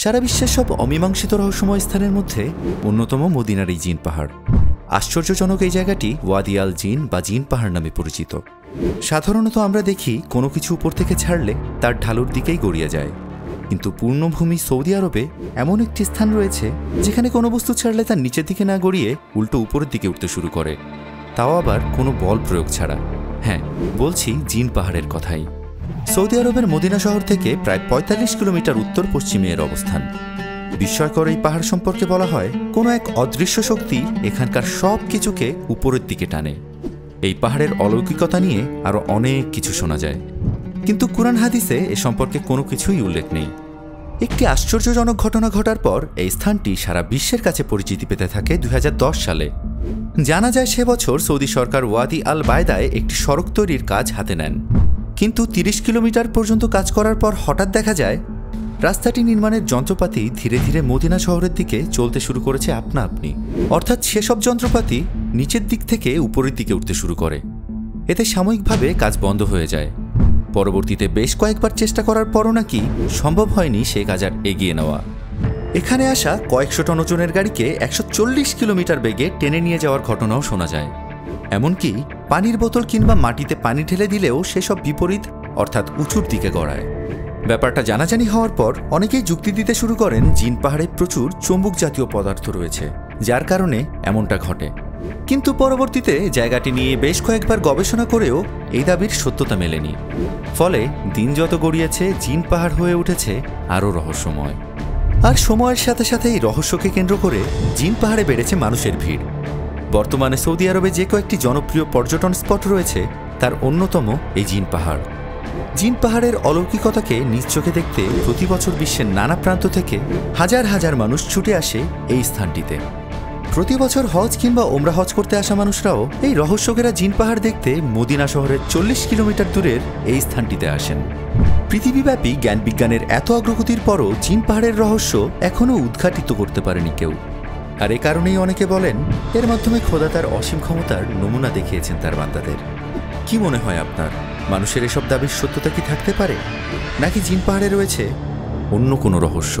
সারা বিশ্বের সব অমীমাংসিত রহস্যময় স্থানের মধ্যে অন্যতম মদিনার এই জিন পাহাড়। আশ্চর্যজনক এই জায়গাটি ওয়াদি আল জিন বা জিন পাহাড় নামে পরিচিত। সাধারণত আমরা দেখি কোনো কিছু উপর থেকে ছাড়লে তার ঢালুর দিকেই গড়িয়ে যায়, কিন্তু পূর্ণভূমি সৌদি আরবে এমন একটি স্থান রয়েছে যেখানে কোনো বস্তু ছাড়লে তার নিচের দিকে না গড়িয়ে উল্টো উপরের দিকে উঠতে শুরু করে, তাও আবার কোনো বল প্রয়োগ ছাড়া। হ্যাঁ, বলছি জিন পাহাড়ের কথাই। সৌদি আরবের মদিনা শহর থেকে প্রায় ৪৫ কিলোমিটার উত্তর পশ্চিমে এর অবস্থান। বিস্ময়কর এই পাহাড় সম্পর্কে বলা হয় কোনো এক অদৃশ্য শক্তি এখানকার সব কিছুকে উপরের দিকে টানে। এই পাহাড়ের অলৌকিকতা নিয়ে আরও অনেক কিছু শোনা যায়, কিন্তু কুরআন হাদিসে এ সম্পর্কে কোনো কিছুই উল্লেখ নেই। একটি আশ্চর্যজনক ঘটনা ঘটার পর এই স্থানটি সারা বিশ্বের কাছে পরিচিতি পেতে থাকে ২০১০ সালে। জানা যায় সে বছর সৌদি সরকার ওয়াদি আল বায়দায় একটি সড়ক তৈরির কাজ হাতে নেন, কিন্তু ৩০ কিলোমিটার পর্যন্ত কাজ করার পর হঠাৎ দেখা যায় রাস্তাটি নির্মাণের যন্ত্রপাতি ধীরে ধীরে মদিনা শহরের দিকে চলতে শুরু করেছে আপনা আপনি। অর্থাৎ সেসব যন্ত্রপাতি নিচের দিক থেকে উপরের দিকে উঠতে শুরু করে। এতে সাময়িকভাবে কাজ বন্ধ হয়ে যায়। পরবর্তীতে বেশ কয়েকবার চেষ্টা করার পরও নাকি সম্ভব হয়নি সে কাজ আর এগিয়ে নেওয়া। এখানে আসা কয়েকশো টন ওজনের গাড়িকে ১৪০ কিলোমিটার বেগে টেনে নিয়ে যাওয়ার ঘটনাও শোনা যায়। এমনকি পানির বোতল কিংবা মাটিতে পানি ঢেলে দিলেও সেসব বিপরীত অর্থাৎ উঁচুর দিকে গড়ায়। ব্যাপারটা জানাজানি হওয়ার পর অনেকেই যুক্তি দিতে শুরু করেন জিন পাহাড়ে প্রচুর চুম্বক জাতীয় পদার্থ রয়েছে, যার কারণে এমনটা ঘটে। কিন্তু পরবর্তীতে জায়গাটি নিয়ে বেশ কয়েকবার গবেষণা করেও এই দাবির সত্যতা মেলেনি। ফলে দিন যত গড়িয়েছে জিন পাহাড় হয়ে উঠেছে আরও রহস্যময়। আর সময়ের সাথে সাথে এই রহস্যকে কেন্দ্র করে জিন পাহাড়ে বেড়েছে মানুষের ভিড়। বর্তমানে সৌদি আরবে যে কয়েকটি জনপ্রিয় পর্যটন স্পট রয়েছে তার অন্যতম এই জিন পাহাড়। জিন পাহাড়ের অলৌকিকতাকে নিজ চোখে দেখতে প্রতি বছর বিশ্বের নানা প্রান্ত থেকে হাজার হাজার মানুষ ছুটে আসে এই স্থানটিতে। প্রতি বছর হজ কিংবা ওমরা হজ করতে আসা মানুষরাও এই রহস্যঘেরা জিন পাহাড় দেখতে মদিনা শহরের ৪০ কিলোমিটার দূরের এই স্থানটিতে আসেন। পৃথিবীব্যাপী জ্ঞান বিজ্ঞানের এত অগ্রগতির পরও জিন পাহাড়ের রহস্য এখনও উদ্ঘাটিত করতে পারেনি কেউ। আর এ কারণেই অনেকে বলেন এর মাধ্যমে খোদা তার অসীম ক্ষমতার নমুনা দেখিয়েছেন তার বান্দাদের। কি মনে হয় আপনার, মানুষের এসব দাবির সত্যতা কি থাকতে পারে, নাকি জিন পাহাড়ে রয়েছে অন্য কোনো রহস্য?